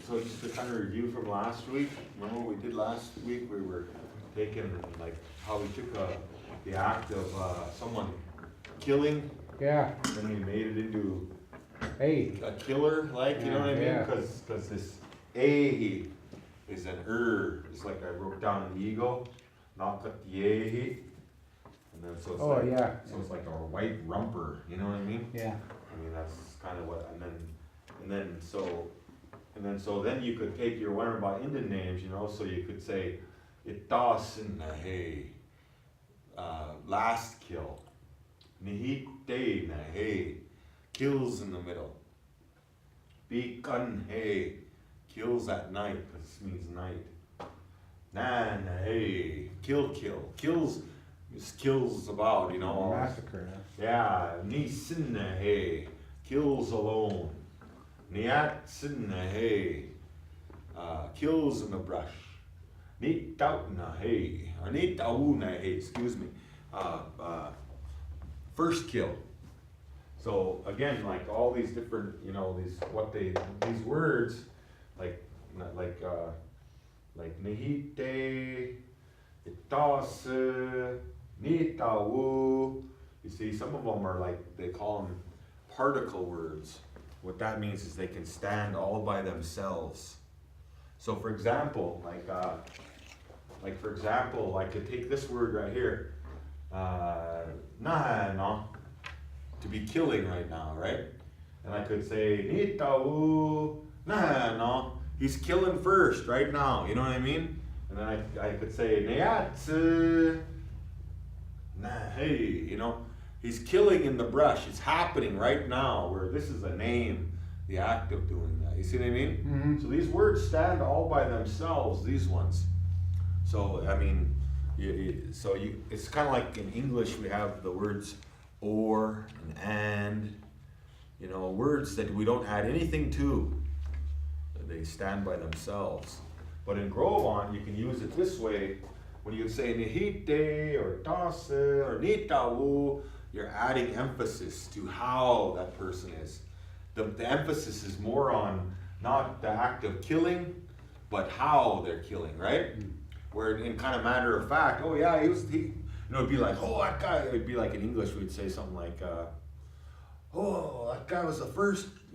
so just to kind of review from last week, remember what we did last week? We were taking like how we took the act of someone killing, Yeah. and we made it into Hey. a killer, like, you know what I mean? Yeah. Because this A is an It's like I wrote down an ego, not got the A. And then so it's like, Yeah. so it's like a white rumper, you know what I mean? Yeah. I mean, that's kind of what, so then you could take your one about Indian names, you know, so you could say, Itas in the hay, last kill, Nihite na hay, kills in the middle, Bikan hay, kills at night, because this means night, Na na hay, kills about, you know. Massacre. Yeah, Nisin na hay, kills alone. Niat sin na hay, kills in the brush. Neat out na hay, or neat au na hay, excuse me. First kill. So again, like all these different, you know, these words, like nihite, itas, nitau. You see, some of them are like, they call them particle words. What that means is they can stand all by themselves. So for example, for example, I could take this word right here, no, to be killing right now, right? And I could say, nitau, no, he's killing first right now, you know what I mean? And then I could say, neatsu, hey, you know, he's killing in the brush. It's happening right now, where this is a name, the act of doing that. You see what I mean? Mm-hmm. So these words stand all by themselves, these ones. So, I mean, it's kind of like in English, we have the words or and, you know, words that we don't add anything to. They stand by themselves. But in Grovan, you can use it this way. When you say nihite or tase or nitau, you're adding emphasis to how that person is. The emphasis is more on not the act of killing, but how they're killing, right? Where in kind of matter of fact, oh yeah, you know, it'd be like, oh, that guy, it'd be like in English, we'd say something like, oh, that guy was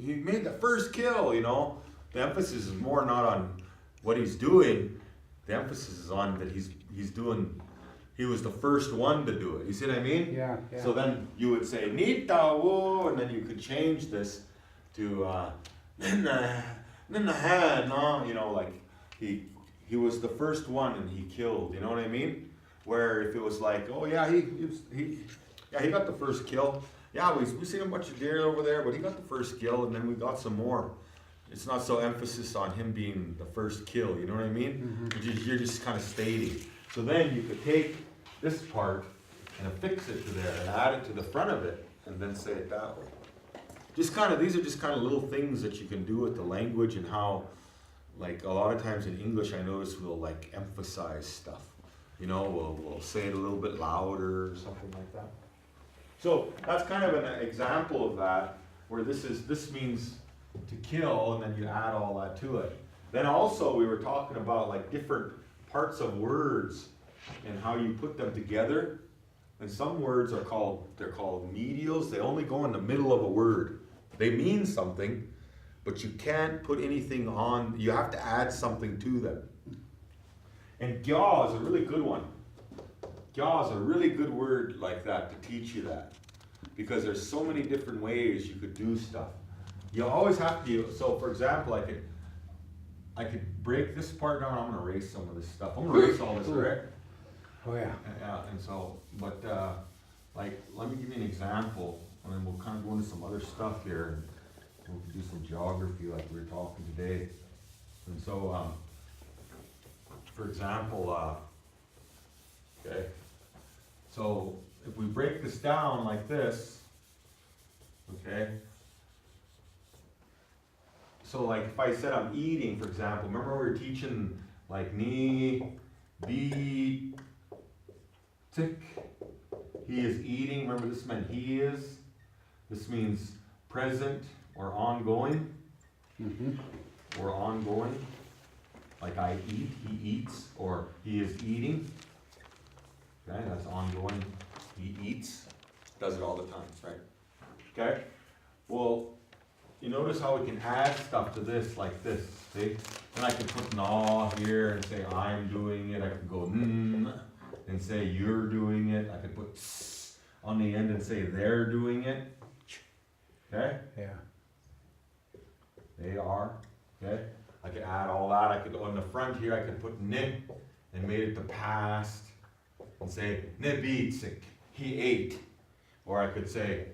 he made the first kill, you know? The emphasis is more not on what he's doing, the emphasis is on that he was the first one to do it. You see what I mean? Yeah. So then you would say nitau, and then you could change this to no, you know, like he was the first one and he killed. You know what I mean? Where if it was like, oh yeah, he got the first kill. Yeah, we seen a bunch of deer over there, but he got the first kill, and then we got some more. It's not so emphasis on him being the first kill. You know what I mean? Mm-hmm. You're just kind of stating. So then you could take this part and affix it to there and add it to the front of it and then say it that way. These are just kind of little things that you can do with the language, and how, like a lot of times in English, I notice we'll like emphasize stuff. You know, we'll say it a little bit louder or something like that. So that's kind of an example of that, where this means to kill, and then you add all that to it. Then also we were talking about like different parts of words and how you put them together. And some words they're called medials. They only go in the middle of a word. They mean something, but you can't put anything on. You have to add something to them. And gya is a really good one. Gya is a really good word like that to teach you that, because there's so many different ways you could do stuff. You always have to. So, for example, I could break this part down. I'm gonna erase some of this stuff. I'm gonna erase all this, right? Oh yeah. Yeah, and so, but like, let me give you an example, and then we'll kind of go into some other stuff here, and we can do some geography like we were talking today. And so, for example, okay, so if we break this down like this, okay, so like if I said I'm eating, for example, remember we were teaching like ni, be, tick, he is eating. Remember this meant he is. This means present or ongoing. Mm-hmm. or ongoing. Like I eat, he eats, or he is eating. Okay, that's ongoing. He eats. Does it all the time, right? Okay? Well, you notice how we can add stuff to this like this, see? And I can put an aw here and say I'm doing it. I can go and say you're doing it. I could put s on the end and say they're doing it. Okay? Yeah. They are. Okay? I could add all that. I could, on the front here, I could put ni and made it the past and say ne beatsik, he ate. Or I could say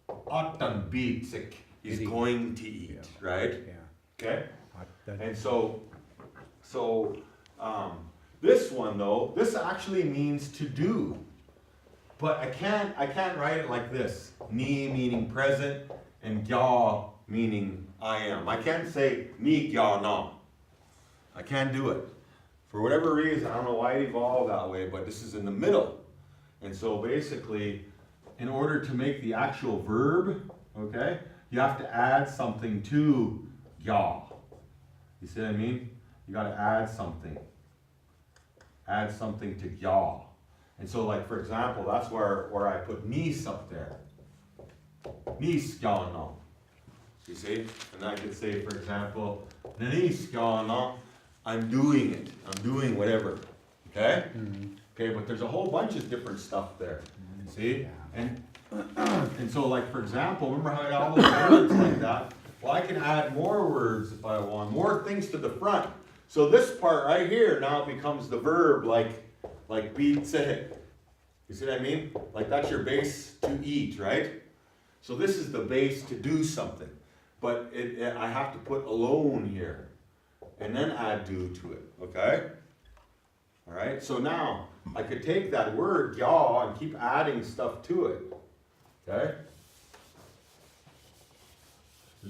Atan beatsik, he's going to eat, right? Yeah. Okay? And so this one though, this actually means to do. But I can't write it like this. Ni meaning present and gya meaning I am. I can't say ni gya na. I can't do it. For whatever reason, I don't know why it evolved that way, but this is in the middle. And so basically, in order to make the actual verb, okay, you have to add something to gya. You see what I mean? You got to add something. Add something to gya. And so, like for example, that's where I put nis up there. Nis gya na. You see? And I could say, for example, nis gya na. I'm doing it. I'm doing whatever. Okay? Okay, but there's a whole bunch of different stuff there. See? And so, like for example, remember how I got all those words like that? Well, I can add more words if I want, more things to the front. So this part right here now becomes the verb, like beat it. You see what I mean? Like that's your base to eat, right? So this is the base to do something. But I have to put alone here. And then add do to it, okay? All right, so now I could take that word yaw and keep adding stuff to it, okay?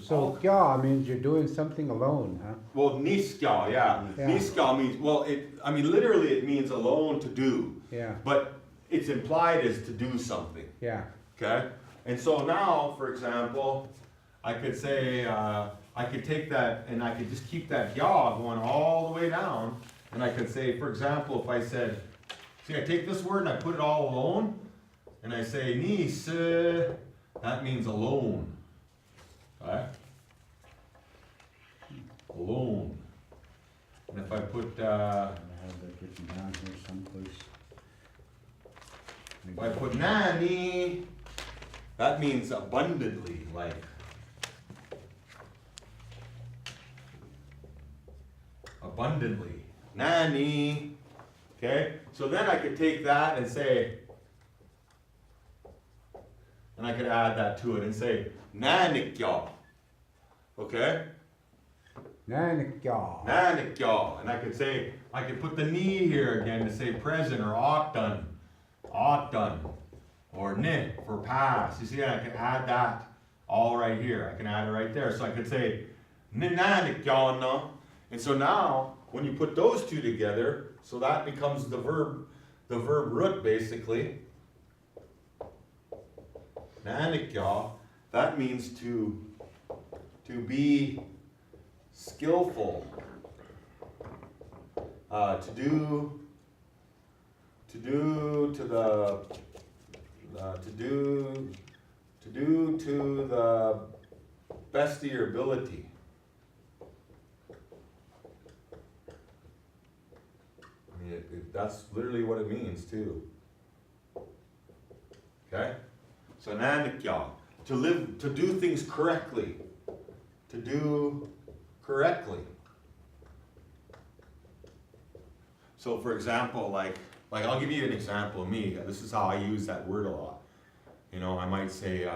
So gya means you're doing something alone, huh? Well, niskya, yeah. Niskya means, well, literally it means alone to do. Yeah. But it's implied as to do something. Yeah. Okay? And so now, for example, I could say, I could take that and I could just keep that yaw going all the way down. And I could say, for example, if I said, see, I take this word and I put it all alone. And I say, nis, that means alone. Okay? Alone. And if I put, I have that written down here someplace. if I put nani, that means abundantly, like. Abundantly. Nani. Okay? So then I could take that and say, and I could add that to it and say, nanikya. Okay? Nanikya. Nanikya. And I could say, I could put the ni here again to say present or ought done. Ought done. Or ni for past. You see, I can add that all right here. I can add it right there. So I could say, nanikya na. And so now, when you put those two together, so that becomes the verb root basically. Nanikya, that means to be skillful, to do to the best of your ability. That's literally what it means too. Okay? So nanikya, to do things correctly. To do correctly. So for example, like I'll give you an example of me. This is how I use that word a lot. You know, I might say,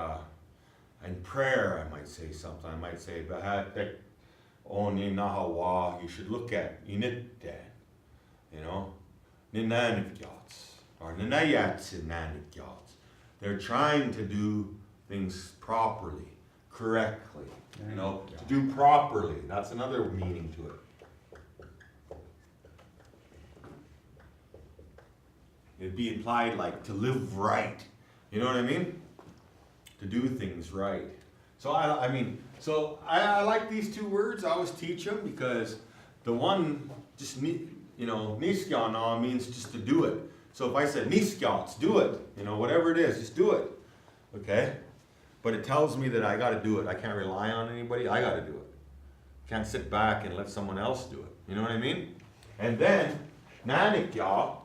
in prayer, I might say something. I might say, Oni nahawa, you should look at inite. You know, or they're trying to do things properly, correctly. You know, to do properly. That's another meaning to it. It'd be implied like to live right. You know what I mean? To do things right. So I like these two words. I always teach them because the one just niskjana means just to do it. So if I said niskjans, do it. Whatever it is, just do it. Okay? But it tells me that I got to do it. I can't rely on anybody. I got to do it. Can't sit back and let someone else do it. You know what I mean? And then nanikja,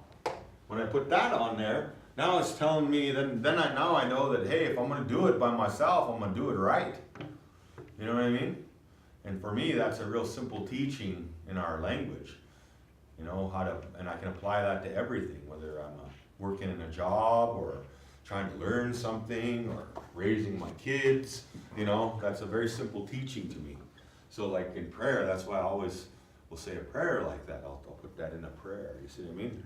when I put that on there, now it's telling me, now I know that, hey, if I'm going to do it by myself, I'm going to do it right. You know what I mean? And for me, that's a real simple teaching in our language. And I can apply that to everything, whether I'm working in a job or trying to learn something or raising my kids. That's a very simple teaching to me. So like in prayer, that's why I always will say a prayer like that. I'll put that in a prayer. You see what I mean?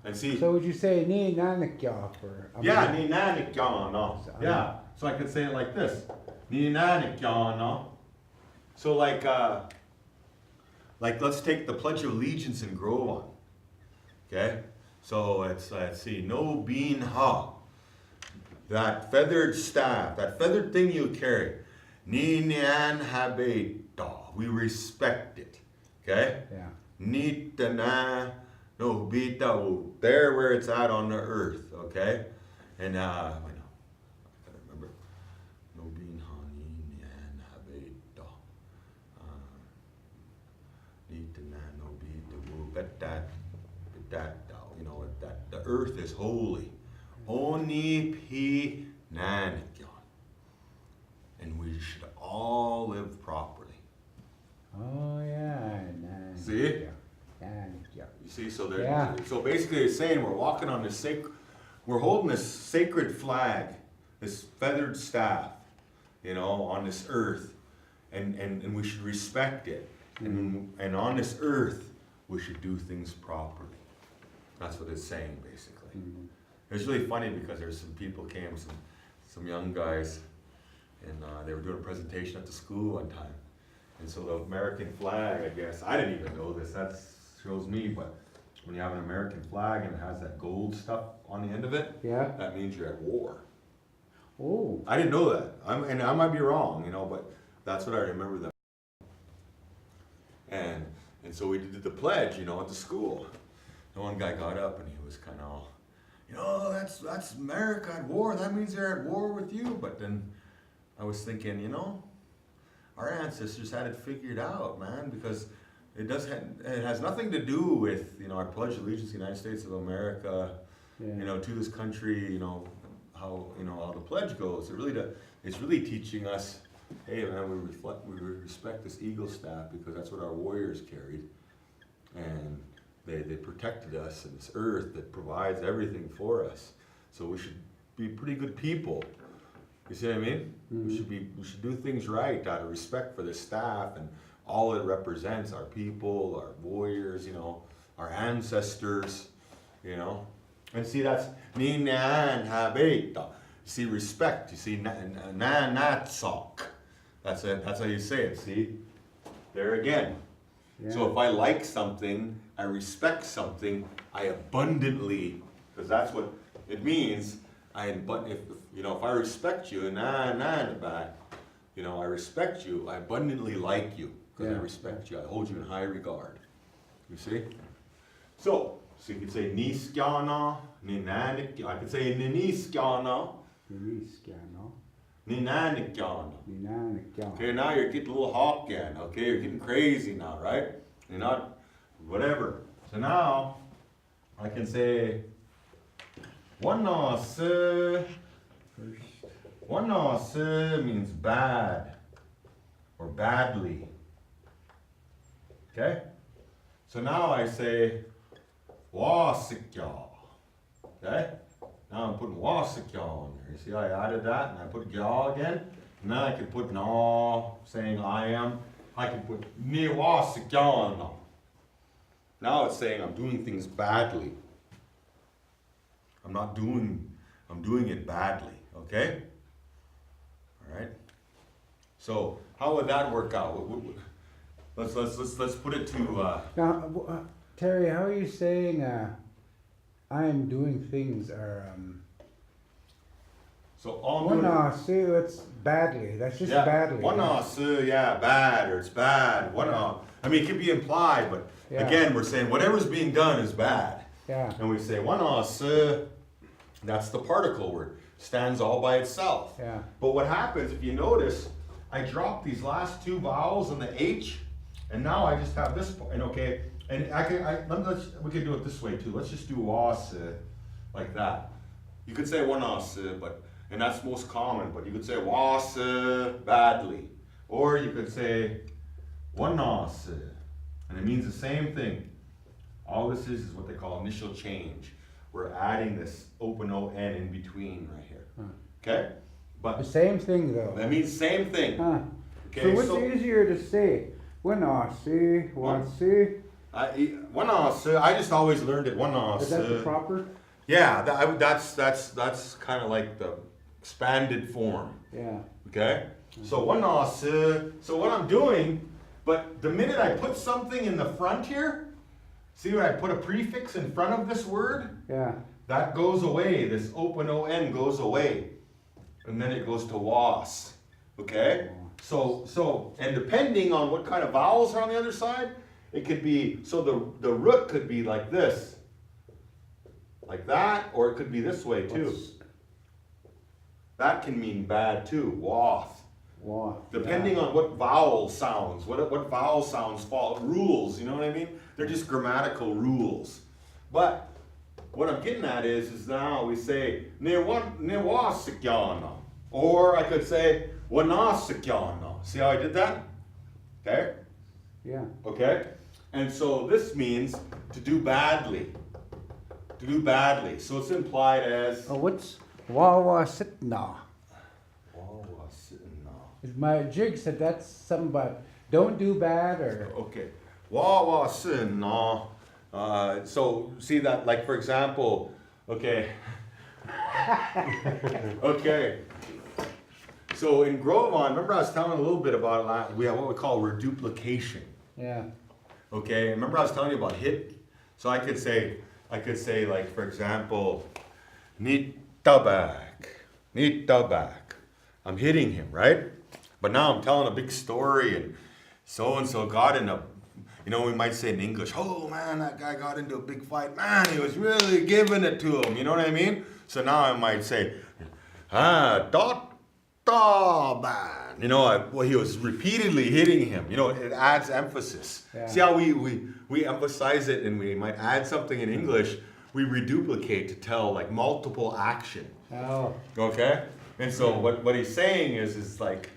And see. So would you say ni nanikya for? Yeah, ni nanikya no. Yeah. So I could say it like this. Ni nanikya no. So like let's take the Pledge of Allegiance and grow on. Okay? So let's see, no bean ha. That feathered staff, that feathered thing you carry. Ni nyan habeta. We respect it. Okay? Yeah. Nitana no bita. There where it's at on the earth. Okay? And I gotta remember. No bean ha ni nyan habeta. Nitana no bita. Bet that that the earth is holy. Oni pi nanikyan. And we should all live properly. Oh yeah. Nanikya. See? Nanikya. You see, so basically it's saying we're walking on this we're holding this sacred flag, this feathered staff, on this earth, and we should respect it. And on this earth, we should do things properly. That's what it's saying, basically. Mm-hmm. It was really funny because there's some people came, some young guys, and they were doing a presentation at the school one time. And so the American flag, I guess, I didn't even know this, that shows me, but when you have an American flag and it has that gold stuff on the end of it, Yeah. that means you're at war. Oh. I didn't know that, and I might be wrong, but that's what I remember them. And so we did the pledge, at the school. And one guy got up and he was kind of all, that's America at war. That means they're at war with you. But then I was thinking, our ancestors had it figured out, man, because it has nothing to do with, I pledge allegiance to the United States of America, to this country, how the pledge goes. It's really teaching us, hey man, we respect this eagle staff because that's what our warriors carried. And they protected us in this earth that provides everything for us. So we should be pretty good people. You see what I mean? Mm-hmm. We should do things right out of respect for the staff and all it represents, our people, our warriors, our ancestors, And see, that's ni nan habeta. See, respect. You see, natsak. That's it. That's how you say it. See, there again. Yeah. So if I like something, I respect something, I abundantly, because that's what it means. If I respect you, in the back, I respect you. I abundantly like you because I respect you. I hold you in high regard. You see? So you could say niskjana, ninanik. I could say niniskjana. Niniskjana. Ninanikjana. Ninanikjana. Okay, now you're getting a little hawk again. Okay, you're getting crazy now, right? You're not, whatever. So now I can say wanase. Wanase means bad or badly. Okay? So now I say wasikya. Okay? Now I'm putting wasikya on there. You see I added that and I put gya again. And then I can put na, saying I am. I can put ni wasikya on. Now it's saying I'm doing things badly. I'm doing it badly. Okay? Alright? So how would that work out? Let's put it to Now, Terry, how are you saying I am doing things are So all I'm doing. That's badly. That's just badly. Yeah, bad, or it's bad. I mean, it could be implied, but again, we're saying whatever's being done is bad. Yeah. And we say that's the particle word. Stands all by itself. Yeah. But what happens, if you notice, I drop these last two vowels in the H, and now I just have this, and okay, and we can do it this way too. Let's just do was, like that. You could say was, and that's most common, but you could say was badly. Or you could say was, and it means the same thing. All this is what they call initial change. We're adding this open O-N in between right here. Okay? But the same thing though. that means same thing. Okay, so what's easier to say? I just always learned it Is that the proper? Yeah, that's kind of like the expanded form. Yeah. Okay? So so what I'm doing, but the minute I put something in the front here, see when I put a prefix in front of this word? Yeah. That goes away. This open O-N goes away. And then it goes to was. Okay? So, and depending on what kind of vowels are on the other side, it could be, so the root could be like this. Like that, or it could be this way too. That can mean bad too, wath. Depending on what vowel sounds, what vowel sounds fall, rules, you know what I mean? They're just grammatical rules. But what I'm getting at is now we say Niwasikyana. Or I could say Wanasikyana. See how I did that? Okay? Yeah. Okay? And so this means to do badly. To do badly. So it's implied as What's Wawasitna? Wawasitna. My jig said that's something about don't do bad or. Okay. Wawasitna. So see that, like for example, okay. Okay. So in Grovan, remember I was telling a little bit about it, we have what we call reduplication. Yeah. Okay, remember I was telling you about hit? So I could say like for example, Nitabak. I'm hitting him, right? But now I'm telling a big story and so got in a, you know, we might say in English, oh man, that guy got into a big fight. Man, he was really giving it to him. You know what I mean? So now I might say, man. You know, well, he was repeatedly hitting him. You know, it adds emphasis. Yeah. See how we emphasize it and we might add something in English, we reduplicate to tell like multiple action. Oh. Okay? And so what he's saying is like,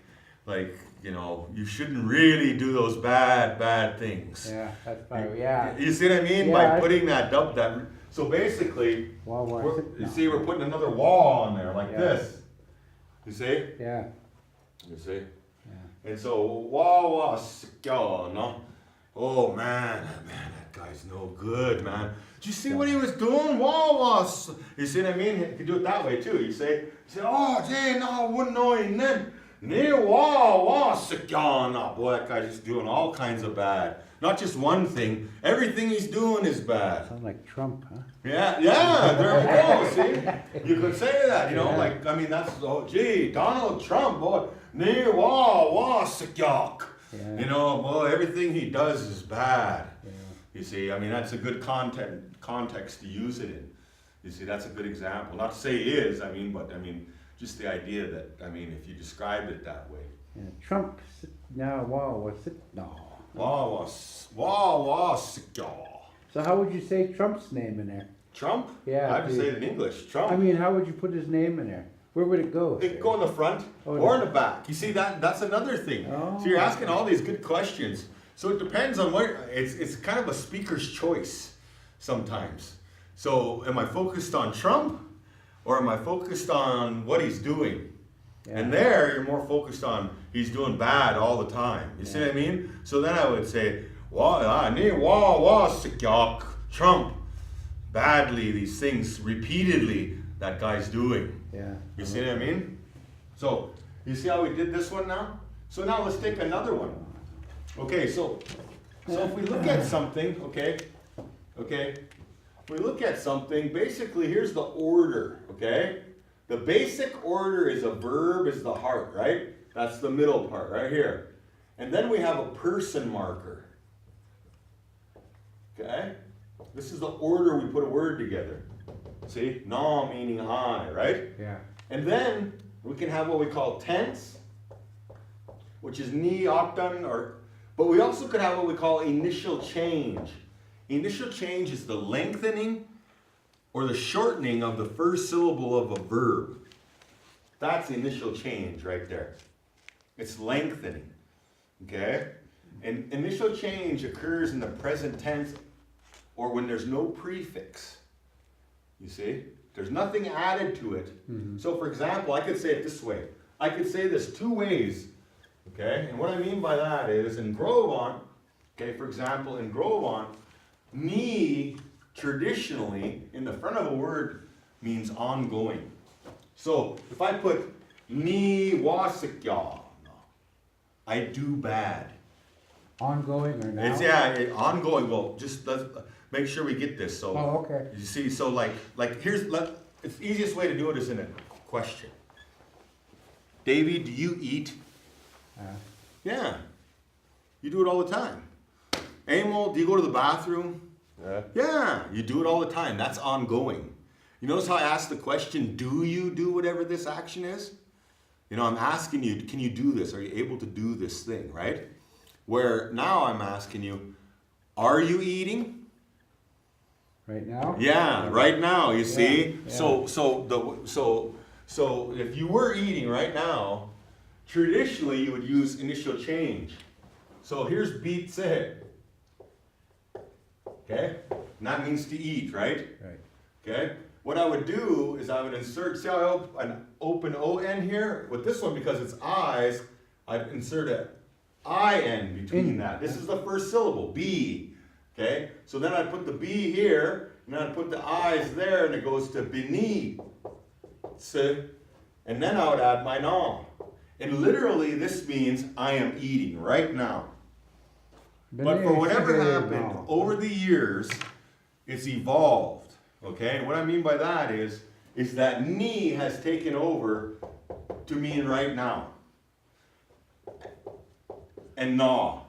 you know, you shouldn't really do those bad things. Yeah, that's probably, yeah. You see what I mean? Yeah, By putting that so basically, you see we're putting another wall on there like this. You see? Yeah. You see? Yeah. And so, oh man, that guy's no good, man. Did you see what he was doing? You see what I mean? You can do it that way too. You say, oh, gee, no, wouldn't know him then. Boy, that guy's just doing all kinds of bad. Not just one thing. Everything he's doing is bad. Sounds like Trump, huh? Yeah, there we go, see? You could say that, you know, like, I mean, that's, oh, gee, Donald Trump, boy, you know, boy, everything he does is bad. Yeah. You see, I mean, that's a good context to use it in. You see, that's a good example. Not to say he is, I mean, but, I mean, just the idea that, I mean, if you described it that way. Yeah, Trump, now, So how would you say Trump's name in there? Trump? Yeah. I have to say it in English. Trump. I mean, how would you put his name in there? Where would it go? It could go in the front or in the back. You see, that's another thing. Oh. So you're asking all these good questions. So it depends on what, it's kind of a speaker's choice sometimes. So am I focused on Trump or am I focused on what he's doing? Yeah. And there you're more focused on he's doing bad all the time. You see what I mean? So then I would say, Trump, badly, these things repeatedly that guy's doing. Yeah. You see what I mean? So, you see how we did this one now? So now let's take another one. Okay, so if we look at something, okay, if we look at something, basically here's the order, okay? The basic order is a verb is the heart, right? That's the middle part right here. And then we have a person marker. Okay? This is the order we put a word together. See? Na meaning I, right? Yeah. And then we can have what we call tense, which is ni, otan, but we also could have what we call initial change. Initial change is the lengthening or the shortening of the first syllable of a verb. That's initial change right there. It's lengthening. Okay? And initial change occurs in the present tense or when there's no prefix. You see? There's nothing added to it. Mm-hmm. So for example, I could say it this way. I could say this two ways. Okay? And what I mean by that is in Grovan, okay, for example, in Grovan, ni traditionally in the front of a word means ongoing. So if I put ni wasikya, I do bad. Ongoing or now? It's ongoing. Well, just let's make sure we get this. So Oh, okay. you see, so like it's the easiest way to do it is in a question. Davey, do you eat? Yeah. You do it all the time. Emil, do you go to the bathroom? Yeah, you do it all the time. That's ongoing. You notice how I asked the question, do you do whatever this action is? You know, I'm asking you, can you do this? Are you able to do this thing, right? Where now I'm asking you, are you eating? Right now? Yeah, right now, you see? Yeah. So if you were eating right now, traditionally you would use initial change. So here's beat se. Okay? And that means to eat, right? Right. Okay? What I would do is I would insert, see how I open O-N here? With this one, because it's eyes, I'd insert a I-N between that. This is the first syllable, B. Okay? So then I'd put the B here, and then I'd put the I's there, and it goes to bini. And then I would add my na. And literally this means I am eating right now. But for whatever happened over the years, it's evolved. Okay, and what I mean by that is that ni has taken over to mean right now. And na.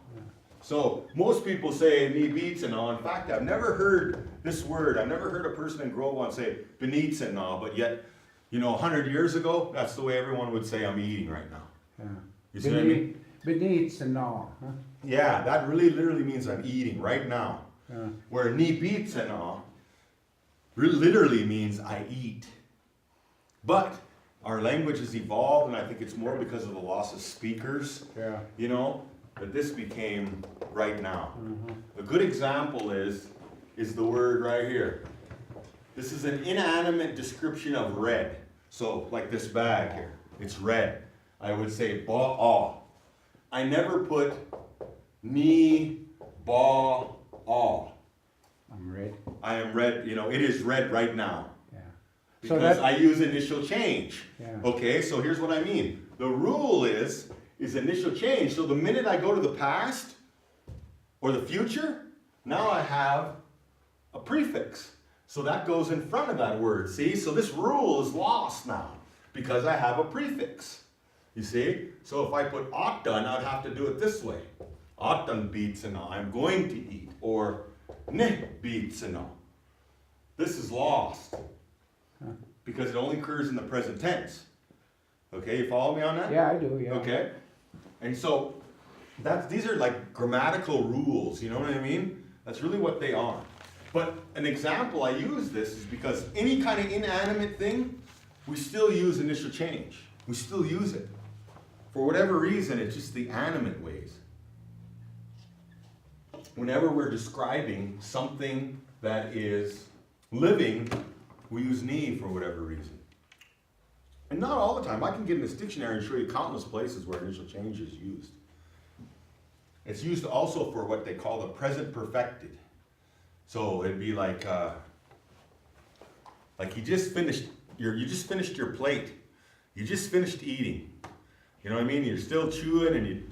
So most people say ni beats and na. In fact, I've never heard this word. I've never heard a person in Grovan say beneats and na, but yet, you know, 100 years ago, that's the way everyone would say I'm eating right now. Yeah. You see what I mean? Beneath and all. Huh? Yeah, that really literally means I'm eating right now. Yeah. Where ni beats and na literally means I eat. But our language has evolved, and I think it's more because of the loss of speakers, Yeah. you know, that this became right now. Mm-hmm. A good example is the word right here. This is an inanimate description of red. So, like this bag here, it's red. I would say ba-ah. I never put ni, ba-ah. I'm red. I am red, you know, it is red right now. Yeah. Because I use initial change. Yeah. Okay, so here's what I mean. The rule is initial change. So the minute I go to the past or the future, now I have a prefix. So that goes in front of that word, see? So this rule is lost now because I have a prefix. You see? So if I put otan, I'd have to do it this way. Otan beats and I'm going to eat. Or ne beats and all. This is lost because it only occurs in the present tense. Okay, you follow me on that? Yeah, I do, yeah. Okay. And so these are like grammatical rules, you know what I mean? That's really what they are. But an example I use this is because any kind of inanimate thing, we still use initial change. We still use it. For whatever reason, it's just the animate ways. Whenever we're describing something that is living, we use ni for whatever reason. And not all the time. I can get in this dictionary and show you countless places where initial change is used. It's used also for what they call the present perfected. So it'd be like you just finished your plate. You just finished eating. You know what I mean? You're still chewing, and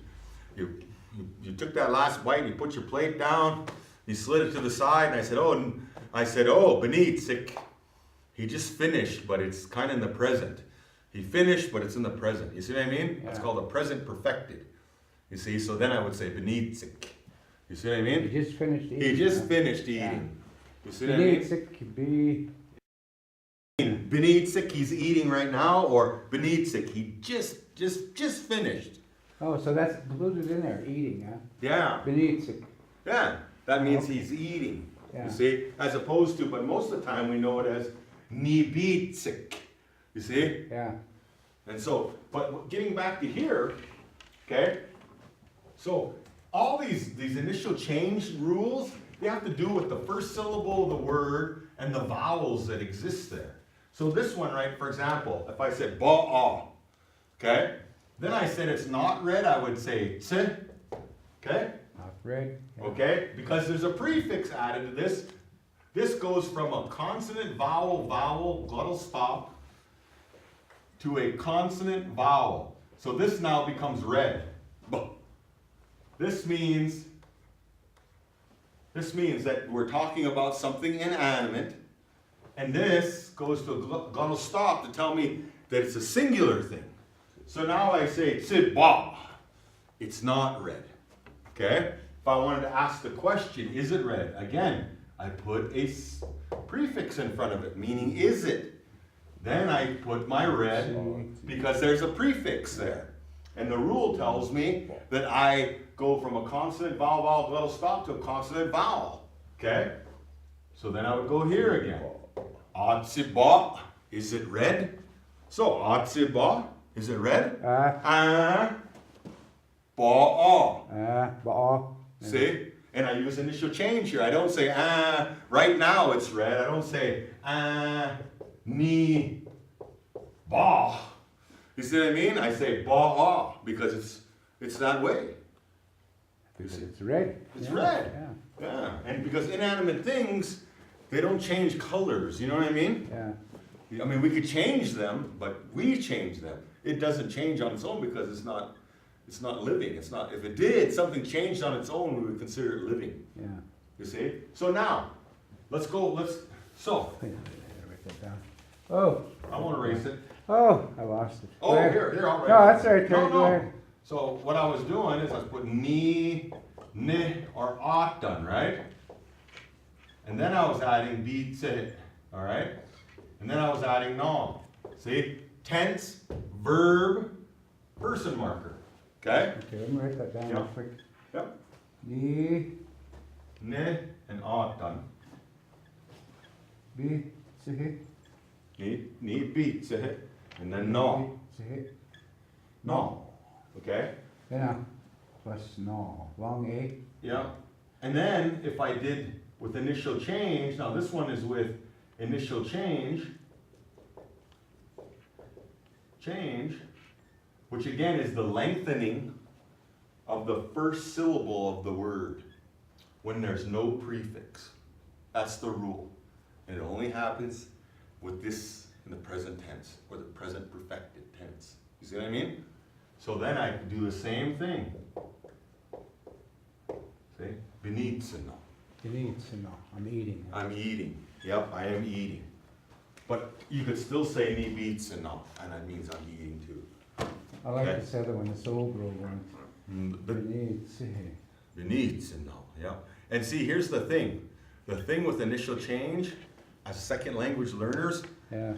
you took that last bite and you put your plate down. You slid it to the side, and I said, oh, beneath sick. He just finished, but it's kind of in the present. He finished, but it's in the present. You see what I mean? Yeah. It's called a present perfected. You see, so then I would say Benitzig. You see what I mean? He just finished eating. He just finished eating. Yeah. You see what I mean? Benitzig, Benitzig, he's eating right now, or Benitzig, he just finished. Oh, so that's included in there, eating, huh? Yeah, Benitzig. yeah. That means he's eating. Yeah. You see, as opposed to, but most of the time we know it as Nibitzig. You see? Yeah. And so, but getting back to here, okay? So all these initial change rules, they have to do with the first syllable of the word and the vowels that exist there. So this one, right, for example, if I said ba-ah, okay? Then I said it's not red, I would say tse, okay? Not red. Yeah. Okay? Because there's a prefix added to this. This goes from a consonant vowel, glottal stop, to a consonant vowel. So this now becomes red. This means that we're talking about something inanimate, and this goes to a glottal stop to tell me that it's a singular thing. So now I say tsiba. It's not red. Okay? If I wanted to ask the question, is it red? Again, I put a prefix in front of it, meaning is it? Then I put my red because there's a prefix there. And the rule tells me that I go from a consonant vowel, glottal stop to a consonant vowel. Okay? So then I would go here again. Atsiba, is it red? So atsiba, is it red? Ba'a. Ba'a. See? And I use initial change here. I don't say right now it's red. I don't say ni ba. You see what I mean? I say ba'a because it's that way. Because it's red. It's Yeah. red. Yeah. Yeah. And because inanimate things, they don't change colors. You know what I mean? Yeah. I mean, we could change them, but we change them. It doesn't change on its own because it's not living. It's not. If it did, something changed on its own, we would consider it living. Yeah. You see? So now, let's go. So Write that down. Oh. I want to erase it. Oh, I lost it. Oh, Go ahead. here, all right. No, that's all right. No, Go ahead. So what I was doing is I was putting ni, or ot done, right? And then I was adding be, tse, all right? And then I was adding nom. See? Tense, verb, person marker. Okay? Okay, let me write that down Yeah. real quick. Yep. Ni, And ot done. bi, sihi. Ni, be, tse, and then no. Sihi. No. Okay? Then plus no. Long A. Yeah. And then if I did with initial change, now this one is with initial change, which again is the lengthening of the first syllable of the word when there's no prefix. That's the rule. And it only happens with this in the present tense or the present perfected tense. You see what I mean? So then I can do the same thing. See? Benitsino. You need to know. I'm eating. I'm eating. Yep, I am eating. But you could still say ni bitsino, and that means I'm eating too. I like Okay. this other one, the Sobro one. You need sihi. Benitsino, yeah. And see, here's the thing. The thing with initial change, as second language learners, Yeah.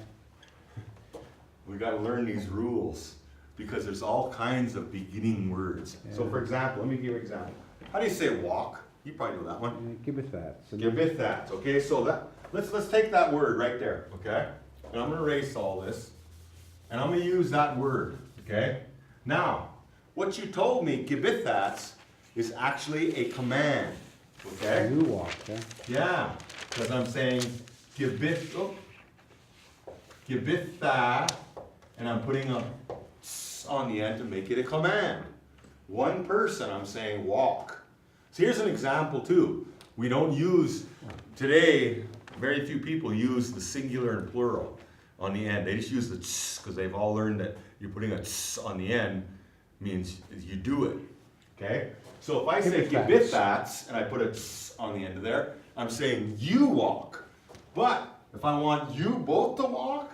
we got to learn these rules because there's all kinds of beginning words. So Yeah. for example, let me give you an example. How do you say walk? You probably know that one. Give it that. So Give it that. Okay, so that let's take that word right there. Okay, and I'm gonna erase all this, and I'm gonna use that word. Okay. Now, what you told me, gibithats, is actually a command. Okay. you walk, yeah? Yeah, because I'm saying gibitha, and I'm putting a s on the end to make it a command. One person, I'm saying walk. So here's an example too. We don't use, today, very few people use the singular and plural on the end. They just use the ts because they've all learned that you're putting a ts on the end means you do it. Okay? So if I say gibithats and I put a ts on the end of there, I'm saying you walk. But If I want you both to walk,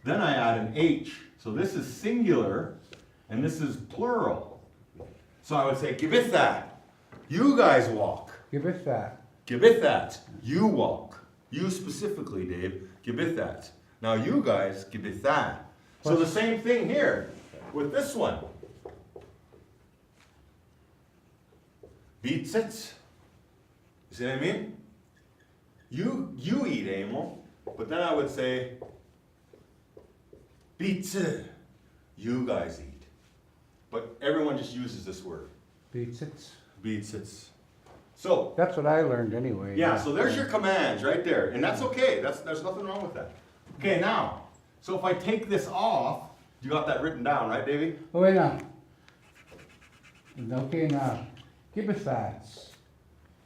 then I add an H. So this is singular, and this is plural. So I would say, gibitha, you guys walk. Gibitha. Gibithat, you walk. You specifically, Dave, gibithat. Now you guys, gibitha. So the same thing here with this one. Beatsits. You see what I mean? You eat, Emil, but then I would say, beatse, you guys eat. But everyone just uses this word. Beatsits. Beatsits. So, That's what I learned anyway. yeah, so there's your commands right there, and that's okay. There's nothing wrong with that. Okay, now, so if I take this off, you got that written down, right, Davey? Oh, wait now. Okay, now. Gibithats.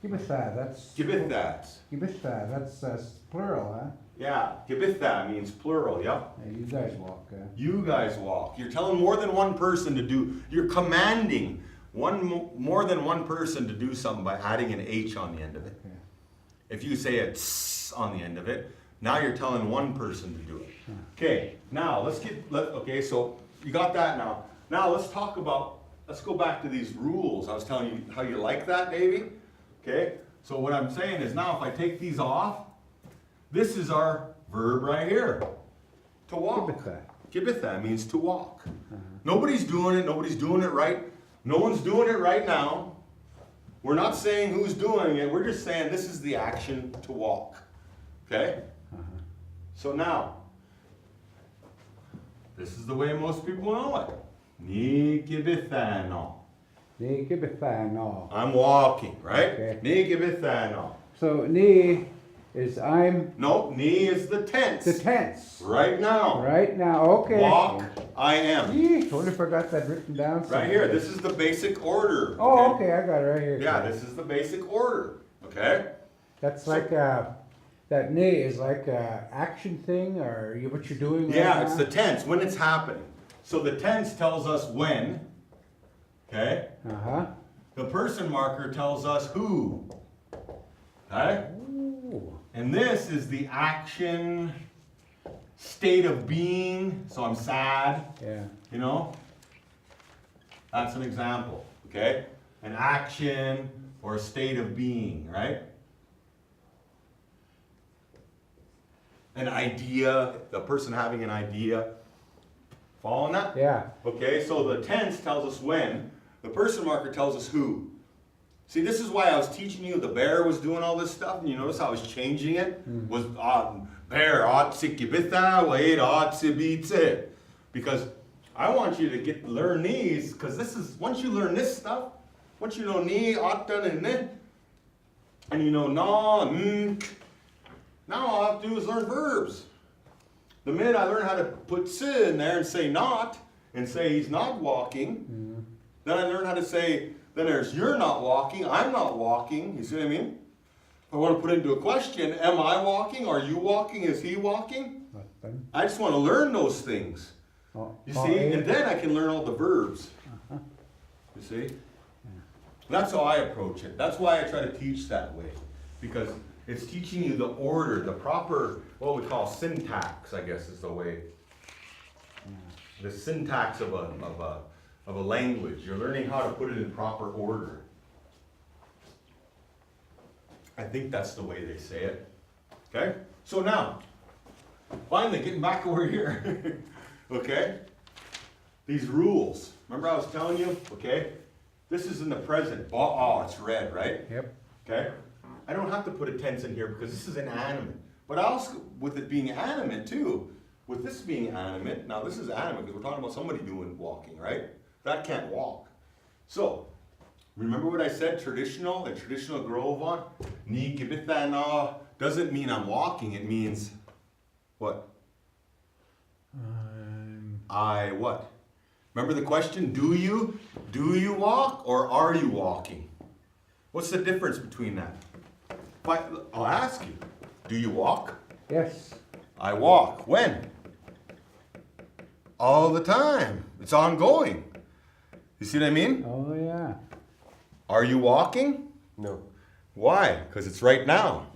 Gibitha, that's. Gibithat. Gibitha, that's plural, huh? Yeah, gibitha means plural, yep. Yeah, you guys walk. You guys walk. You're telling more than one person to do, you're commanding more than one person to do something by adding an H on the end of it. Okay. If you say a tss on the end of it, now you're telling one person to do it. Okay, now okay, so you got that now. Now let's go back to these rules. I was telling you how you like that, Davey. Okay, so what I'm saying is now if I take these off, this is our verb right here. To walk. Gibitha. Gibitha means to walk. Nobody's doing it right. No one's doing it right now. We're not saying who's doing it. We're just saying this is the action to walk. Okay? So now, this is the way most people know it. Ni gibithano. Ni gibitha, no. I'm walking, right? Okay. Ni gibithano. So, ni is I'm. No, ni is the tense. The tense. Right now. Right now, okay. Walk, I am. Yee, totally forgot that written down somewhere. Right here, this is the basic order. Oh, okay, I got it right here. Yeah, this is the basic order. Okay? That's like that ni is like a action thing, or what you're doing. Yeah, right it's now? the tense, when it's happening. So the tense tells us when. Okay? Uh-huh. The person marker tells us who. Okay? Ooh. And this is the action, state of being. So I'm sad, Yeah. you know? That's an example, okay? An action or a state of being, right? An idea, the person having an idea. Following that? Yeah. Okay, so the tense tells us when. The person marker tells us who. See, this is why I was teaching you the bear was doing all this stuff, and you notice how I was changing it? Was bear, because I want you to learn these, because this is, once you learn this stuff, once you know ni, and ne, and you know na, now all I have to do is learn verbs. The minute I learn how to put si in there and say not, and say he's not walking, then I learn how to say, then there's you're not walking, I'm not walking. You see what I mean? If I want to put it into a question, am I walking? Are you walking? Is he walking? I just want to learn those things. You see? And then I can learn all the verbs. You see? That's how I approach it. That's why I try to teach that way. Because it's teaching you the order, the proper, what we call syntax, I guess is the way. The syntax of a language. You're learning how to put it in proper order. I think that's the way they say it. Okay? So now, finally getting back over here. Okay? These rules. Remember I was telling you? Okay? This is in the present. Oh, it's red, right? Yep. Okay? I don't have to put a tense in here because this is inanimate. But also, with it being animate too, with this being animate, now this is animate because we're talking about somebody doing walking, right? That can't walk. So, remember what I said, traditional, a traditional Grovan, ni kibithana, doesn't mean I'm walking, it means what? I what? Remember the question, do you walk or are you walking? What's the difference between that? I'll ask you, do you walk? Yes. I walk. When? All the time. It's ongoing. You see what I mean? Oh, yeah. Are you walking? No. Why? Because it's right now.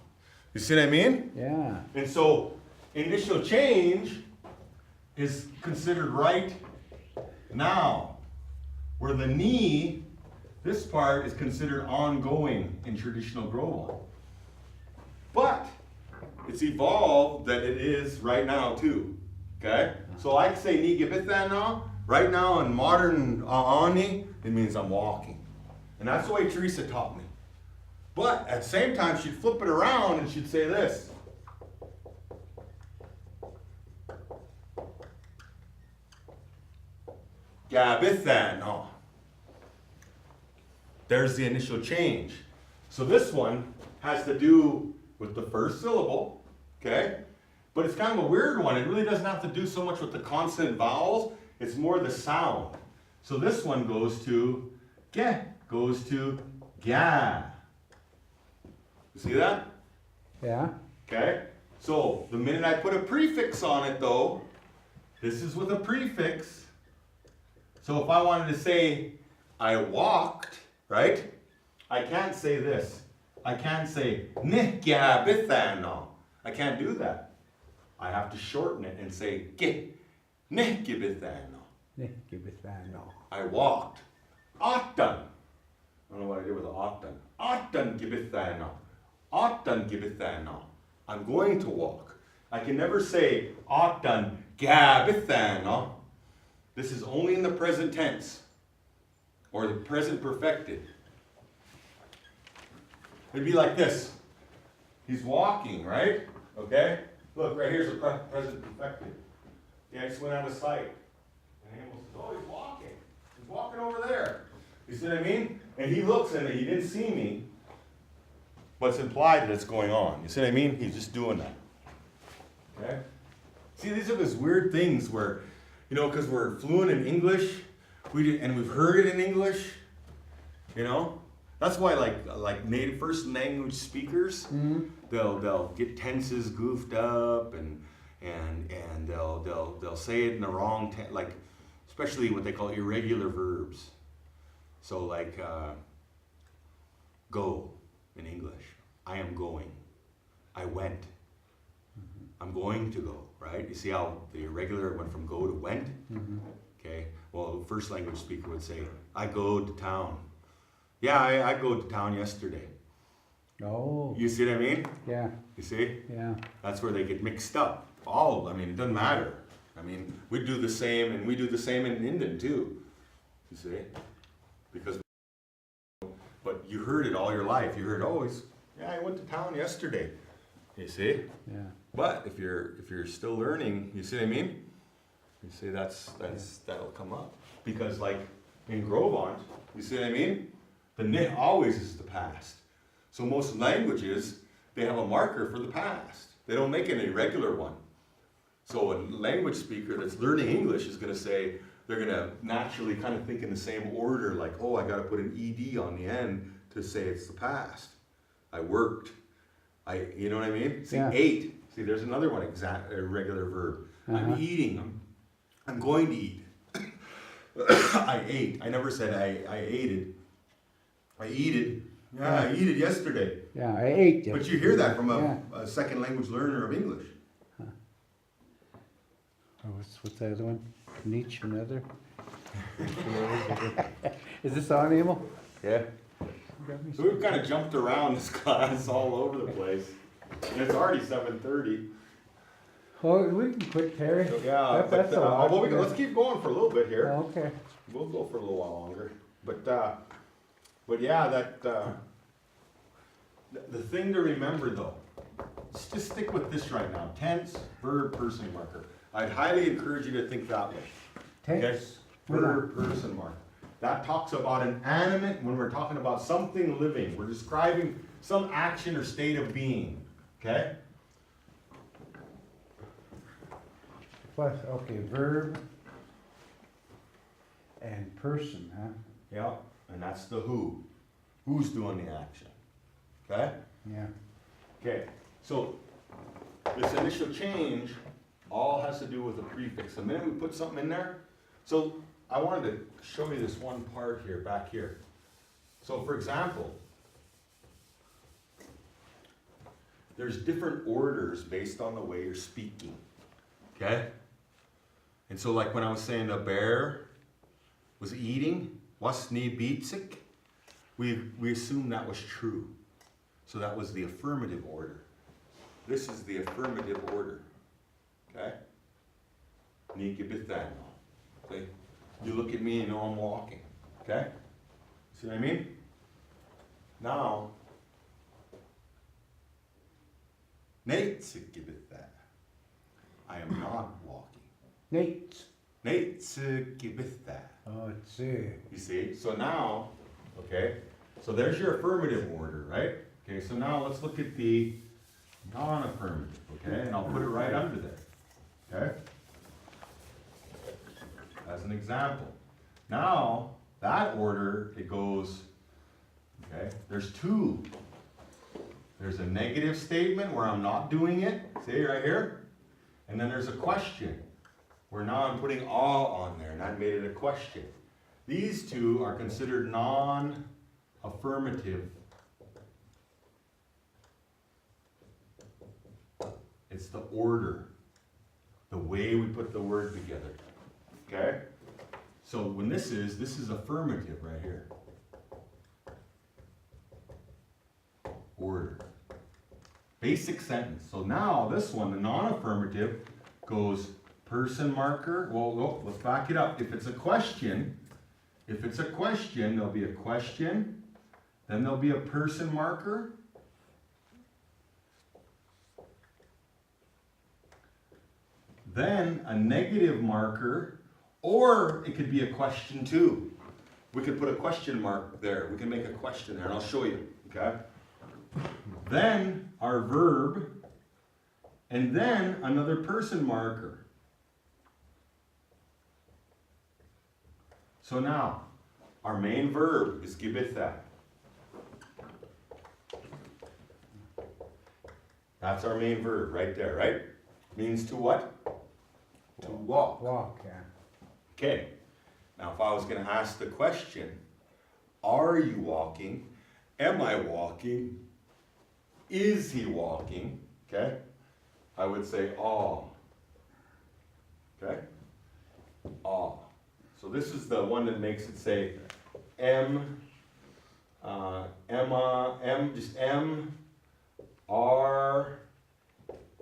You see what I mean? Yeah. And so initial change is considered right now, where the knee, this part, is considered ongoing in traditional Grovan. But it's evolved that it is right now too. Okay? So I say ni gibithana, right now in modern Aaniiih, it means I'm walking. And that's the way Teresa taught me. But at the same time, she'd flip it around and she'd say this. Gabithana. There's the initial change. So this one has to do with the first syllable, okay? But it's kind of a weird one. It really doesn't have to do so much with the consonant vowels. It's more the sound. So this one goes to ge, goes to ga. You see that? Yeah. Okay? So the minute I put a prefix on it though, this is with a prefix. So if I wanted to say I walked, right? I can't say this. I can't say nihgabithano. I can't do that. I have to shorten it and say ge nihgibithano. I walked. Ottan. I don't know what I did with the ottan. Ottan gibithano. Ottan gibithano. I'm going to walk. I can never say ottan gabithano. This is only in the present tense or the present perfected. It'd be like this. He's walking, right? Okay? Look, right here's the present perfected. Yeah, I just went out of sight. And Abel says, oh, he's walking. He's walking over there. You see what I mean? And he looks and he didn't see me, but it's implied that it's going on. You see what I mean? He's just doing that. Okay? See, these are those weird things where, you know, because we're fluent in English, and we've heard it in English, you know? That's why, like native first language speakers, they'll get tenses goofed up, and they'll say it in the wrong like, especially what they call irregular verbs. So like go in English, I am going, I went, I'm going to go, right? You see how the irregular went from go to went? Okay. Well, the first language speaker would say, I go to town. Yeah, I go to town yesterday. Oh. You see what I mean? Yeah. You see? Yeah. That's where they get mixed up. All, I mean, it doesn't matter. I mean, we do the same, and we do the same in Indian too. You see? Because, but you heard it all your life. You heard, oh, I went to town yesterday. You see? Yeah. But if you're still learning, you see what I mean? You see that'll come up. Because like in Grovant, you see what I mean? The nit always is the past. So most languages, they have a marker for the past. They don't make an irregular one. So a language speaker that's learning English is going to say, they're going to naturally kind of think in the same order, like, oh, I got to put an ED on the end to say it's the past. I worked. You know what I mean? See, ate. See, there's another one, irregular verb. I'm eating. I'm going to eat. I ate. I never said I ate it. I eat it. Yeah, I eat it yesterday. Yeah, I ate it. But you hear that from a second language learner of English. Huh. Oh, what's the other one? Nietzsche, another? Is this on, Emil? Yeah. So we've kind of jumped around this class all over the place. And it's already 7:30. Oh, we can quit, Terry. So, yeah, that's a lot. well, let's keep going for a little bit here. Okay. We'll go for a little while longer. But yeah, the thing to remember though, just stick with this right now. Tense, verb, person marker. I'd highly encourage you to think that way. Tense. Verb, person marker. That talks about an animate when we're talking about something living. We're describing some action or state of being. Okay? Plus, okay, verb and person, huh? Yeah, and that's the who. Who's doing the action? Okay? Yeah. Okay, so this initial change all has to do with a prefix. The minute we put something in there, so I wanted to show you this one part here, back here. So for example, there's different orders based on the way you're speaking. Okay? And so like when I was saying the bear was eating, was nie beatsik, we assumed that was true. So that was the affirmative order. This is the affirmative order. Okay? Nie gebit that. Okay? You look at me and know I'm walking. Okay? See what I mean? Now, Nate'sik gebit that. I am not walking. Nate'sik gebit that. Oh, it's you see? So now, okay, so there's your affirmative order, right? Okay, so now let's look at the non-affirmative, okay? And I'll put it right under there, okay? As an example. Now, that order, it goes, okay, there's two. There's a negative statement where I'm not doing it, see right here? And then there's a question, where now I'm putting all on there, and I made it a question. These two are considered non-affirmative. It's the order, the way we put the word together, okay? So when this is affirmative right here. Order. Basic sentence. So now this one, the non-affirmative, goes person marker. Well, let's back it up. If it's a question, there'll be a question, then there'll be a person marker, then a negative marker, or it could be a question too. We could put a question mark there. We can make a question there, and I'll show you, okay? Then our verb, and then another person marker. So now, our main verb is gebitha. That's our main verb right there, right? Means to what? To walk. Walk, yeah. Okay. Now if I was going to ask the question, are you walking? Am I walking? Is he walking? Okay? I would say all. Okay? All. So this is the one that makes it say just M, R,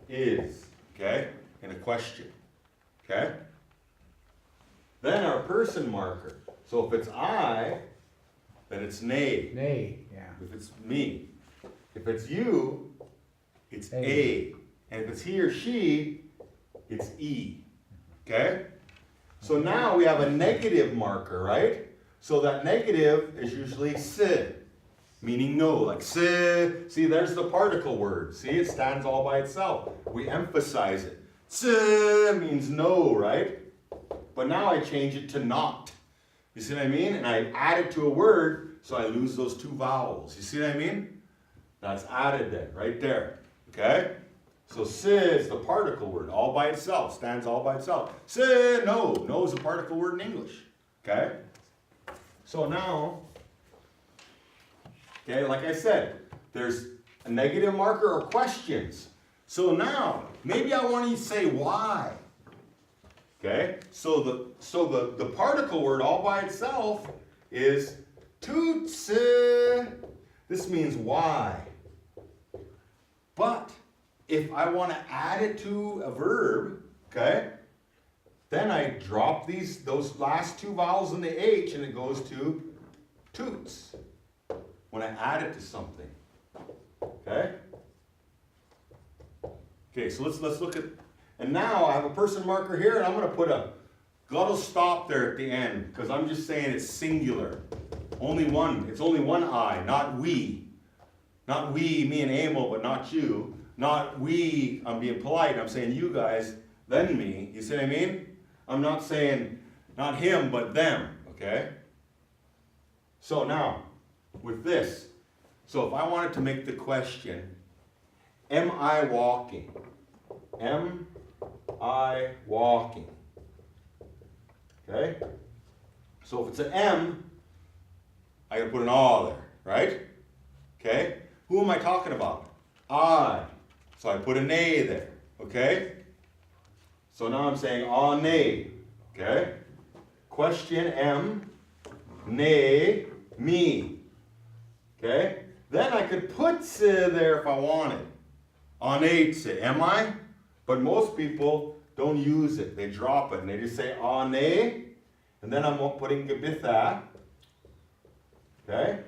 is. Okay? In a question. Okay? Then our person marker. So if it's I, then it's nay. Nay, yeah. If it's me. If it's you, it's A. And if it's he or she, it's E. Okay? So now we have a negative marker, right? So that negative is usually si, meaning no, like si. See, there's the particle word. See, it stands all by itself. We emphasize it. Si means no, right? But now I change it to not. You see what I mean? And I add it to a word, so I lose those two vowels. You see what I mean? That's added there, right there. Okay? So si is the particle word, all by itself, stands all by itself. Si, no. No is a particle word in English. Okay? So now, okay, like I said, there's a negative marker or questions. So now, maybe I want to say why. Okay? So the particle word all by itself is tootsie. This means why. But if I want to add it to a verb, okay, then I drop those last two vowels in the H and it goes to toots when I add it to something. Okay? Okay, so let's look at, and now I have a person marker here and I'm going to put a glottal stop there at the end because I'm just saying it's singular. Only one, it's only one I, not we. Not we, me and Emil, but not you. Not we, I'm being polite, I'm saying you guys, then me. You see what I mean? I'm not saying not him, but them, okay? So now, with this, so if I wanted to make the question, am I walking? Am I walking? Okay? So if it's an M, I gotta put an A there, right? Okay? Who am I talking about? I. So I put an A there, okay? So now I'm saying Aaniiih, okay? Question M, nay, me, okay? Then I could put there if I wanted. Aaniiih, am I? But most people don't use it. They drop it and they just say Aaniiih, and then I'm putting gebitha, okay?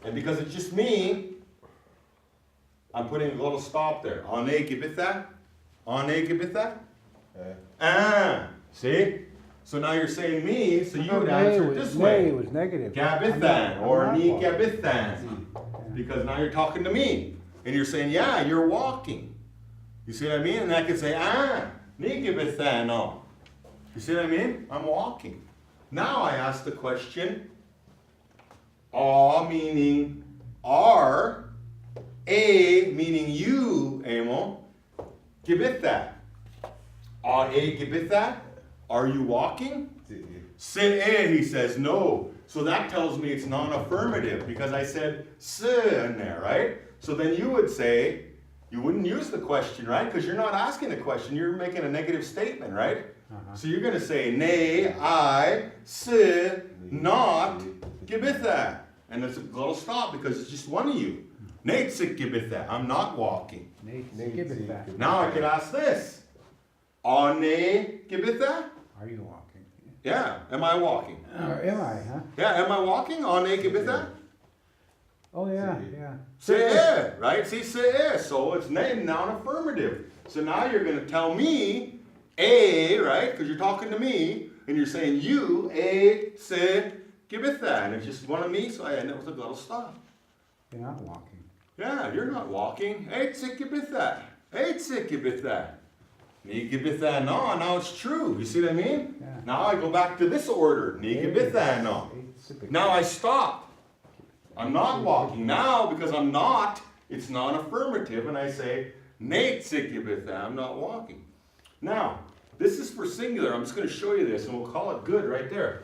And because it's just me, I'm putting a little stop there. Aaniiih gebitha, Aaniiih gebitha. See? So now you're saying me, so you would answer it this way. It was negative. Gabithan or I'm ni not gabithan. Because now you're talking to me. And you're saying, yeah, you're walking. You see what I mean? And I could say, ni gabithan no. You see what I mean? I'm walking. Now I ask the question, meaning are, a meaning you, amo, gibitha. A gibitha, are you walking? Se, he says no. So that tells me it's non-affirmative because I said se in there, right? So then you would say, you wouldn't use the question, right? Because you're not asking a question, you're making a negative statement, right? So you're going to say, nay, I, se, not, gibitha. And it's a little stop because it's just one of you. Nate se gibitha, I'm not walking. Now I could ask this. Aaniiih gibitha? Are you walking? Yeah, am I walking? Or am I, huh? Yeah, am I walking? Aaniiih gibitha? Oh, yeah, yeah. Say, right? See, say, so it's named noun affirmative. So now you're going to tell me, a, right? Because you're talking to me, and you're saying you, a, say, gibitha. And it's just one of me, so I end up with a little stop. You're not walking. Yeah, you're not walking. Eight se gibitha. Eight se gibitha. Ni gibitha no, now it's true. You see what I mean? Yeah. Now I go back to this order. Ni gibitha no. Now I stop. I'm not walking. Now, because I'm not, it's non-affirmative, and I say, Nate se gibitha, I'm not walking. Now, this is for singular. I'm just going to show you this, and we'll call it good right there.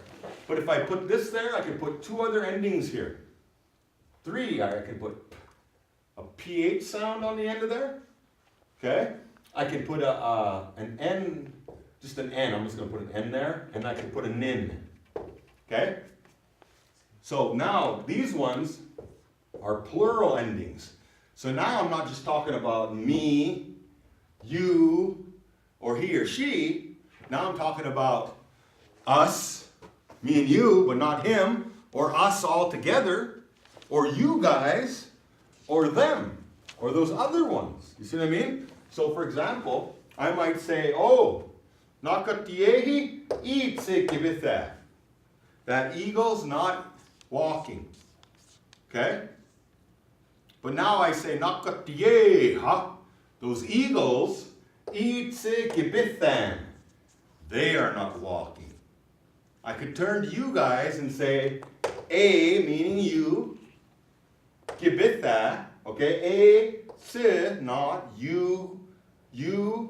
But if I put this there, I can put two other endings here. Three, I can put a PH sound on the end of there. Okay? I can put an N, just an N. I'm just going to put an N there, and I can put a nin. Okay? So now these ones are plural endings. So now I'm not just talking about me, you, or he or she. Now I'm talking about us, me and you, but not him, or us all together, or you guys, or them, or those other ones. You see what I mean? So for example, I might say, oh, nakatiehi itse kibitha. That eagle's not walking. Okay? But now I say, nakatieha. Those eagles, itse kibithan. They are not walking. I could turn to you guys and say, a meaning you, gibitha, okay, a, se, not, you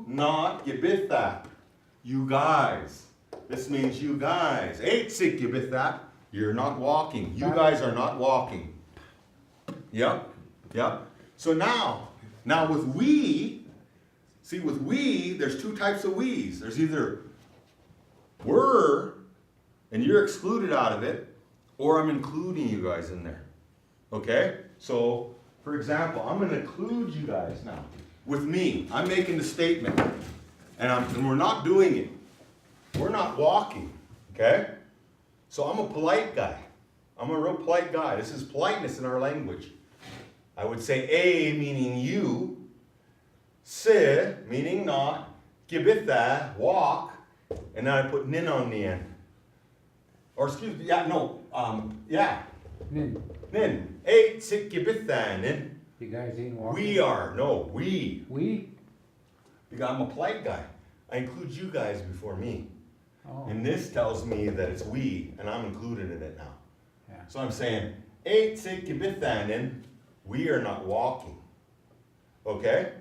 not, gibitha, you guys. This means you guys. Eight se gibitha, you're not walking. You guys are not walking. Yep, yep. So now with we, see with we, there's two types of we's. There's either we're, and you're excluded out of it, or I'm including you guys in there. Okay? So, for example, I'm going to include you guys now. With me, I'm making the statement, and we're not doing it. We're not walking. Okay? So I'm a polite guy. I'm a real polite guy. This is politeness in our language. I would say a meaning you, se meaning not, gibitha, walk, and then I put nin on the end. Or excuse me, yeah. Nin. Nin. Eight sik gibitha, nin. You guys ain't walking. We are. No, we. We? Because I'm a polite guy. I include you guys before me. Oh. And this tells me that it's we, and I'm included in it now. Yeah. So I'm saying, eight sik gibitha, nin. We are not walking. Okay?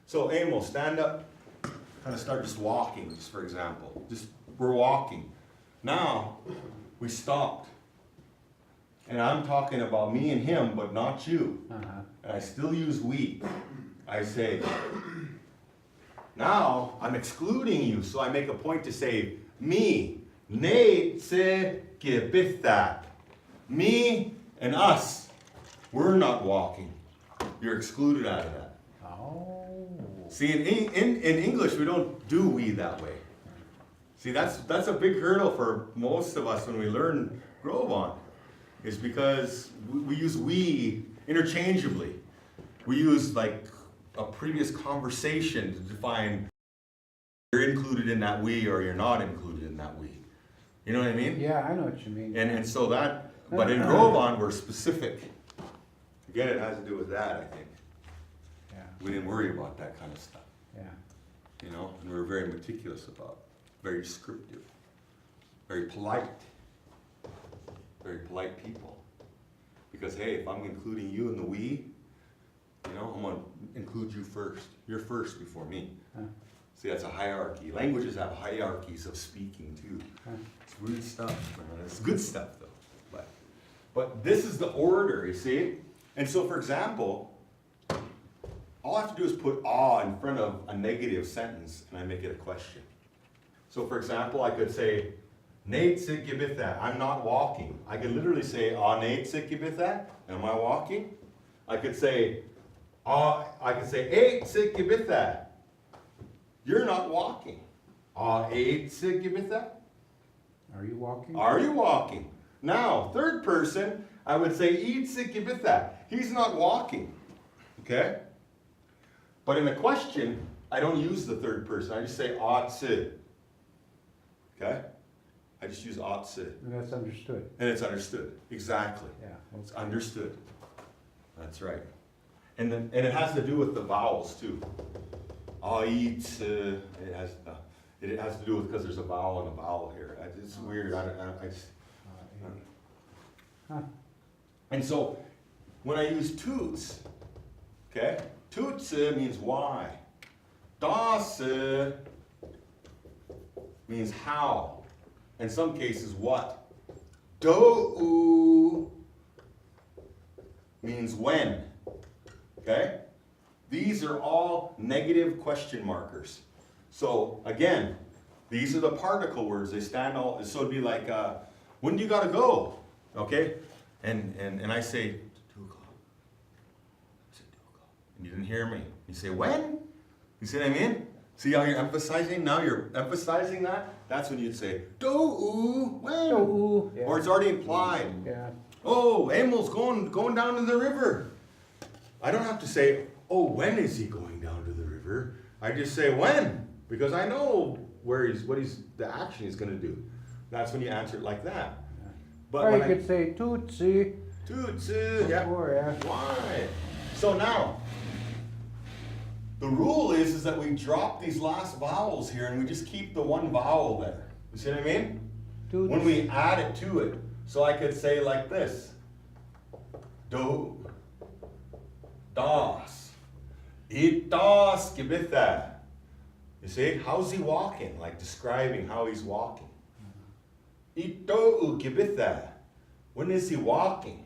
So Emil, stand up. Kind of start just walking, just for example. Just, we're walking. Now, we stopped. And I'm talking about me and him, but not you. Uh-huh. And I still use we. I say, now I'm excluding you, so I make a point to say, me, ne tse gebitha. Me and us, we're not walking. You're excluded out of that. Oh. See, in English, we don't do we that way. See, that's a big hurdle for most of us when we learn Grove on, is because we use we interchangeably. We use like a previous conversation to define you're included in that we or you're not included in that we. You know what I mean? Yeah, I know what you mean. And so that, but in Grove on, we're specific. Again, it has to do with that, I think. Yeah, We didn't worry about that kind of stuff, yeah. you know, and we were very meticulous about it, very descriptive, very polite people. Because hey, if I'm including you in the we, you know, I'm gonna include you first. You're first before me. Huh. See, that's a hierarchy. Languages have hierarchies of speaking too. Huh. It's weird stuff, man. It's good stuff though. But this is the order, you see? And so for example, all I have to do is put "ah" in front of a negative sentence and I make it a question. So for example, I could say, "Neitse gibitha," I'm not walking. I could literally say, "Ah neitse gibitha," am I walking? I could say, "Eitse gibitha," you're not walking. "Ah eitse gibitha," Are you walking? are you walking? Now, third person, I would say, "Eitse gibitha," he's not walking. Okay? But in a question, I don't use the third person. I just say "Atse." Okay? I just use "Atse." And that's understood. And it's understood. Exactly. Yeah. It's understood. That's right. And it has to do with the vowels too. Ait, it has to do with because there's a vowel and a vowel here. It's weird. I just. Huh. And so when I use toots, okay, toots means why. Das means how. In some cases, what. Do means when. Okay? These are all negative question markers. So again, these are the particle words. They stand all, so it'd be like, when do you gotta go? Okay? And I say, 2 o'clock. I say 2 o'clock. And you didn't hear me. You say, when? You see what I mean? See how you're emphasizing? Now you're emphasizing that? That's when you'd say, do, when? Do, yeah. Or it's already implied. Yeah. Oh, Emil's going down to the river. I don't have to say, oh, when is he going down to the river? I just say when, because I know what the action he's going to do. That's when you answer it like that. But Or when you could say tootsie. Tootsie, yeah. Before, yeah. Why? So now, the rule is that we drop these last vowels here and we just keep the one vowel there. You see what I mean? Toots. When we add it to it. So I could say like this. Do. Das. It das gebitha. You see? How's he walking? Like describing how he's walking. Ito gebitha. When is he walking?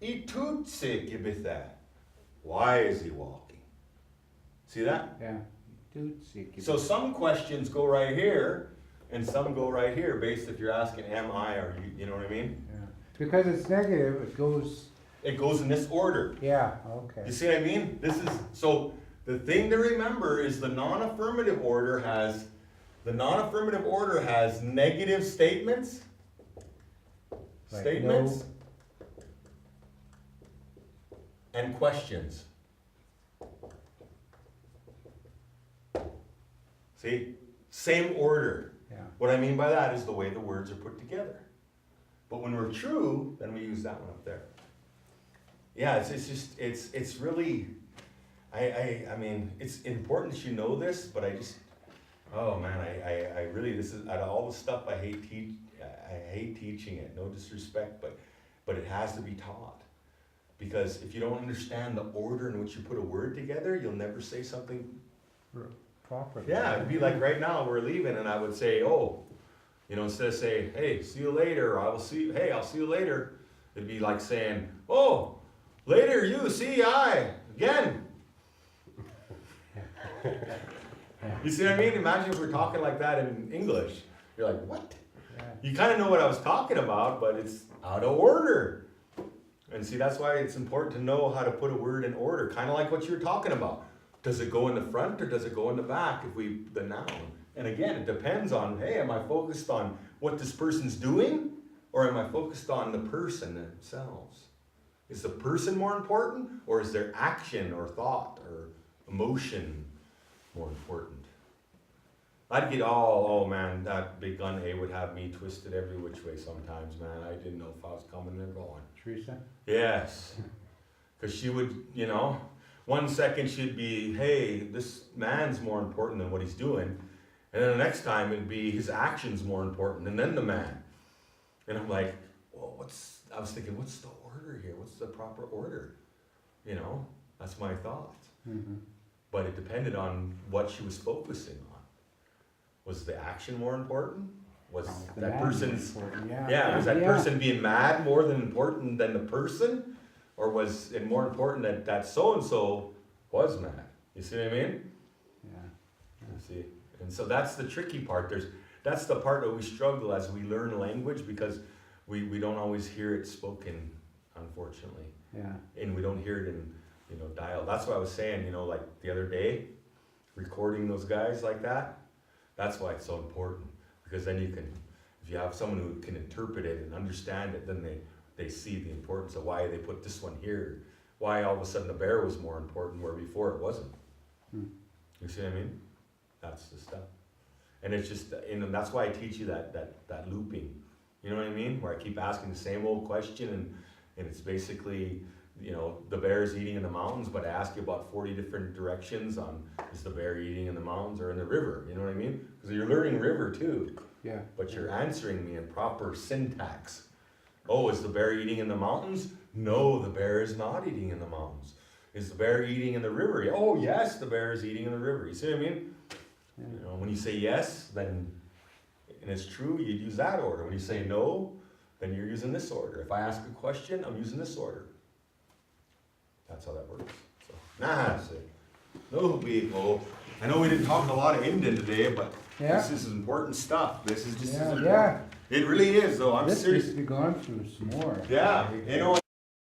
Itutse gebitha. Why is he walking? See that? Yeah. Tootsie. So some questions go right here, and some go right here, based if you're asking am I or you know what I mean? Yeah. Because it's negative, it goes. It goes in this order. Yeah. Okay. You see what I mean? This is so the thing to remember is the non-affirmative order has negative statements. Like Statements and questions. See? Same order. Yeah. What I mean by that is the way the words are put together. But when we're true, then we use that one up there. Yeah, it's really, I mean, it's important that you know this, but oh man, I really, this is, out of all the stuff I hate teaching it, no disrespect, but it has to be taught. Because if you don't understand the order in which you put a word together, you'll never say something Properly. yeah, it'd be like right now we're leaving and I would say, oh, you know, instead of saying, hey, see you later, or I'll see you later, it'd be like saying, oh, later you, see I. Again. You see what I mean? Imagine if we're talking like that in English. You're like, what? Yeah. You kind of know what I was talking about, but it's out of order. And see, that's why it's important to know how to put a word in order, kind of like what you were talking about. Does it go in the front or does it go in the back if we, the noun? And again, it depends on, hey, am I focused on what this person's doing or am I focused on the person themselves? Is the person more important or is their action or thought or emotion more important? I'd get oh man, that big gun A would have me twisted every which way sometimes, man. I didn't know if I was coming or going. Teresa? Yes. Because she would, 1 second she'd be, hey, this man's more important than what he's doing. And then the next time it'd be his action's more important and then the man. And I'm like, well, I was thinking, what's the order here? What's the proper order? That's my thought. Mm-hmm. But it depended on what she was focusing on. Was the action more important? Was that person's, was that person being mad more than important than the person? Or was it more important that so-and-so was mad? You see what I mean? Yeah. You see? And so that's the tricky part. That's the part that we struggle as we learn language because we don't always hear it spoken, unfortunately. Yeah. And we don't hear it in, dial. That's what I was saying, like the other day, recording those guys like that. That's why it's so important. Because then if you have someone who can interpret it and understand it, then they see the importance of why they put this one here. Why all of a sudden the bear was more important where before it wasn't. Hmm. You see what I mean? That's the stuff. And it's just, and that's why I teach you that looping. You know what I mean? Where I keep asking the same old question and it's basically, the bear's eating in the mountains, but I ask you about 40 different directions on is the bear eating in the mountains or in the river? You know what I mean? Because you're learning river too. Yeah. But you're answering me in proper syntax. Oh, is the bear eating in the mountains? No, the bear is not eating in the mountains. Is the bear eating in the river? Oh, yes, the bear is eating in the river. You see what I mean? Yeah. When you say yes, then, and it's true, you use that order. When you say no, then you're using this order. If I ask a question, I'm using this order. That's how that works. So, that's it. No big old. I know we didn't talk a lot of Indian today, but this is important stuff. This is just as important. It really is, though. I'm serious. This needs to be gone through some more. Yeah,